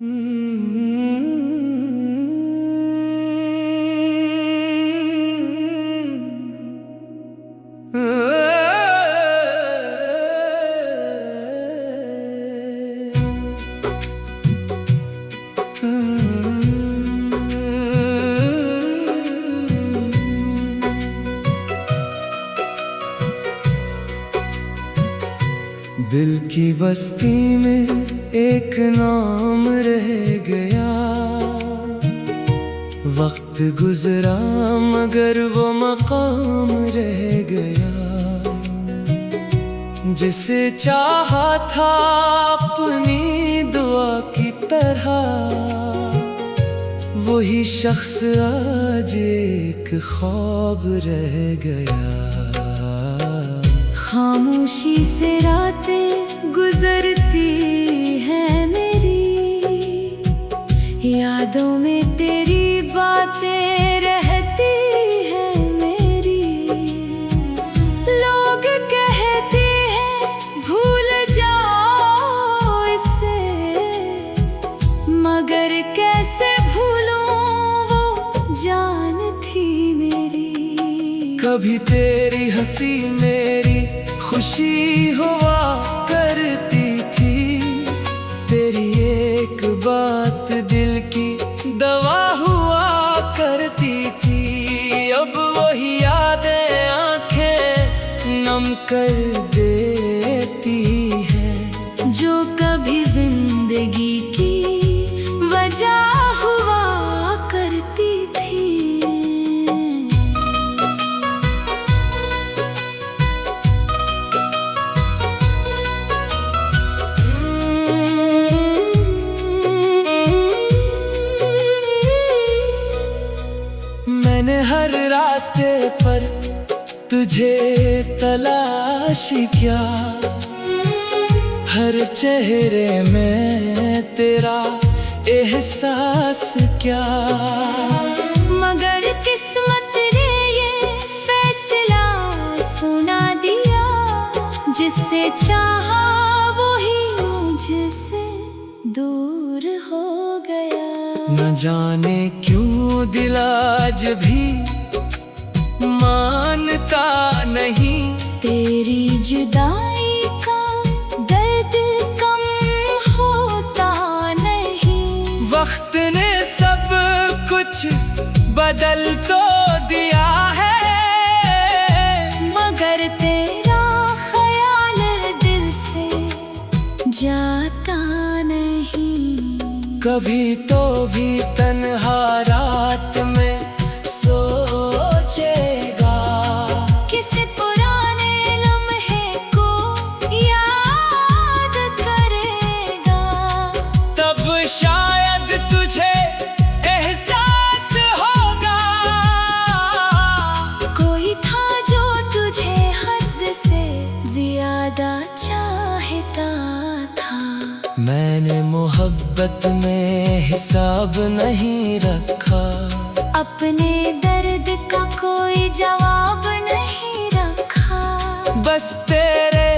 दिल की बस्ती में एक नाम रह गया। वक्त गुजरा मगर वो मकाम रह गया। जिसे चाहा था अपनी दुआ की तरह, वही शख्स आज एक ख्वाब रह गया। खामोशी से रातें गुजरती हैं मेरी, यादों में तेरी बातें रहती हैं मेरी। लोग कहते हैं भूल जाओ इसे, मगर कैसे भूलूं वो जान थी मेरी। कभी तेरी हंसी मेरी खुशी हुआ करती थी, तेरी एक बात दिल की दवा हुआ करती थी। अब वही यादें आंखें नम कर देती हैं, जो कभी जिंदगी की वजह हुआ करती थी। मैंने हर रास्ते पर तुझे तलाश किया, हर चेहरे में तेरा एहसास क्या। मगर किस्मत ने ये फैसला सुना दिया, जिससे चाहा वही मुझसे दूर हो गया। न जाने क्यों दिल आज भी मानता नहीं, तेरी जुदाई का दर्द कम होता नहीं। वक्त ने सब कुछ बदल तो दिया है, मगर तेरा ख्याल दिल से जाता नहीं। कभी तो भी तन्हा रात में सोचेगा, किसी पुराने लम्हे को याद करेगा। तब शायद तुझे एहसास होगा, कोई था जो तुझे हद से ज्यादा चाहता था। मैंने मोहब्बत में हिसाब नहीं रखा, अपने दर्द का कोई जवाब नहीं रखा। बस तेरे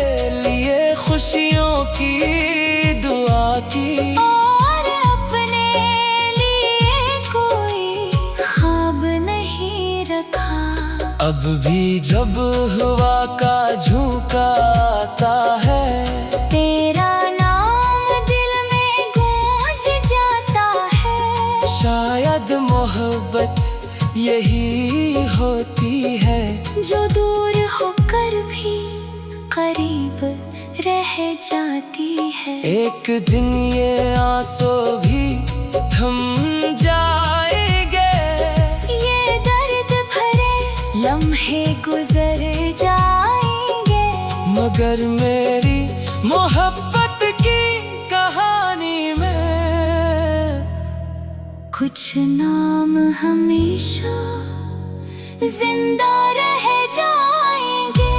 लिए खुशियों की दुआ की, और अपने लिए कोई ख्वाब नहीं रखा। अब भी जब हवा का झोंका आता है, तेरा नाम दिल में गूंज जाता है। शायद मोहब्बत यही होती है, जो दूर होकर भी करीब रह जाती है। एक दिन ये आंसू भी थम जाएंगे, ये दर्द भरे लम्हे गुजर जाएंगे, मगर मेरी मोहब्बत की कहानी में कुछ नाम हमेशा जिंदा रह जाएंगे।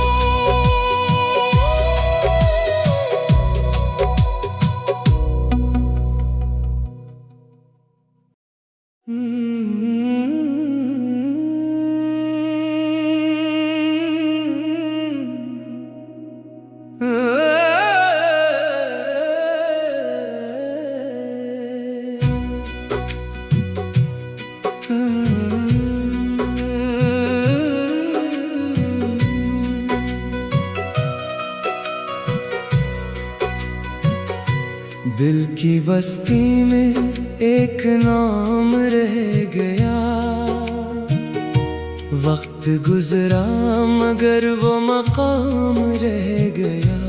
की बस्ती में एक नाम रह गया। वक्त गुजरा मगर वो मकाम रह गया।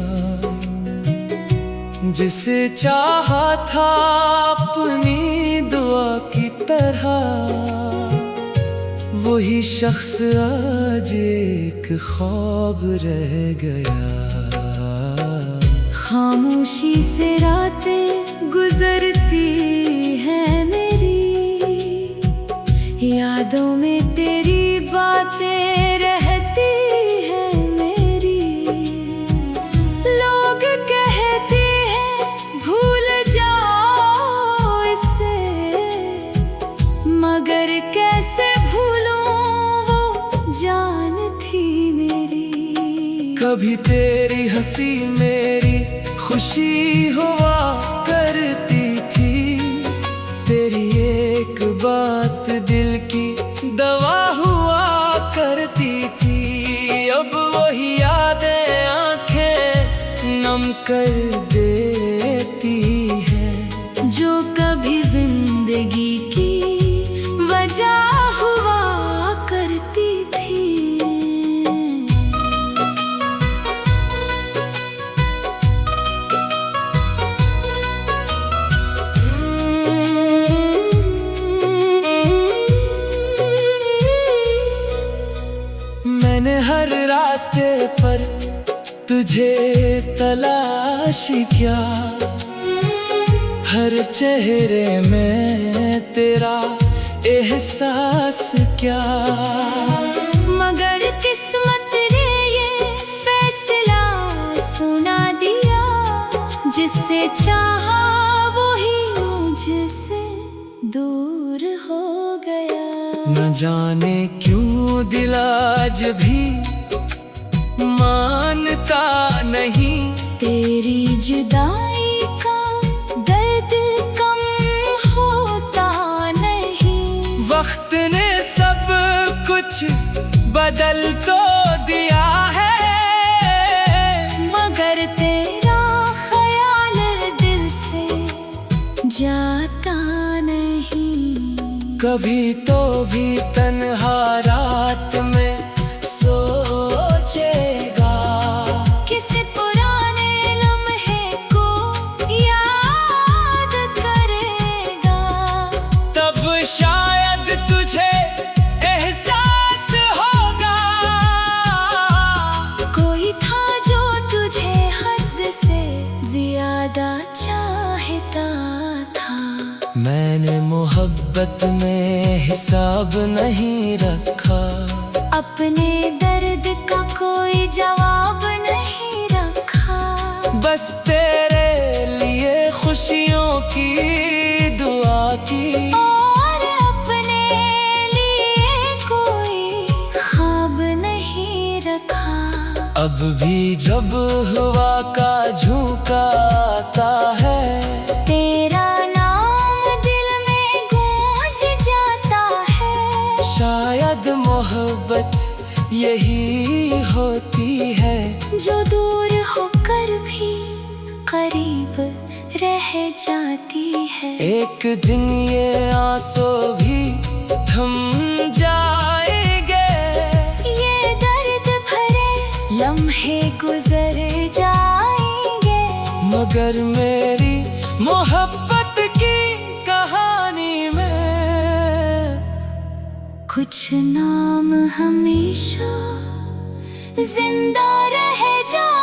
जिसे चाहा था अपनी दुआ की तरह, वही शख्स आज एक ख्वाब रह गया। खामोशी से रातें गुजरती हैं मेरी, यादों में तेरी बातें रहती हैं मेरी। लोग कहते हैं भूल जाओ इसे, मगर कैसे भूलूं वो जान थी मेरी। कभी तेरी हंसी मेरी खुशी हुआ करती थी, तेरी एक बात दिल की दवा हुआ करती थी। अब वही यादें आंखें नम कर देती हैं, जो कभी जिंदगी की वजह हुआ करती थी। मैंने हर रास्ते पर तुझे तलाश किया, हर चेहरे में तेरा एहसास क्या। मगर किस्मत ने ये फैसला सुना दिया, जिससे चाहा वही मुझसे दूर हो गया। न जाने क्यों दिल आज भी मानता नहीं, तेरी जुदाई का दर्द कम होता नहीं। वक्त ने सब कुछ बदल तो दिया है, मगर तेरा ख्याल दिल से जाता नहीं। कभी तो भी तन्हा रात में सोचेगा, किसी पुराने लम्हे को याद करेगा। तब शायद तुझे एहसास होगा, कोई था जो तुझे हद से ज्यादा चाहता था। मैंने मोहब्बत में हिसाब नहीं रखा, अपने दर्द का कोई जवाब नहीं रखा। बस तेरे लिए खुशियों की दुआ की, और अपने लिए कोई ख्वाब नहीं रखा। अब भी जब हवा का झोंका आता है, तेरा नाम दिल में गूंज जाता है। शायद मोहब्बत यही होती है, जो दूर होकर भी करीब रह जाती है। एक दिन ये आंसू भी थम जाएंगे, ये दर्द भरे लम्हे गुजर जाएंगे, मगर मेरी मोहब्बत की कहानी में कुछ नाम हमेशा जिंदा रह जाएंगे।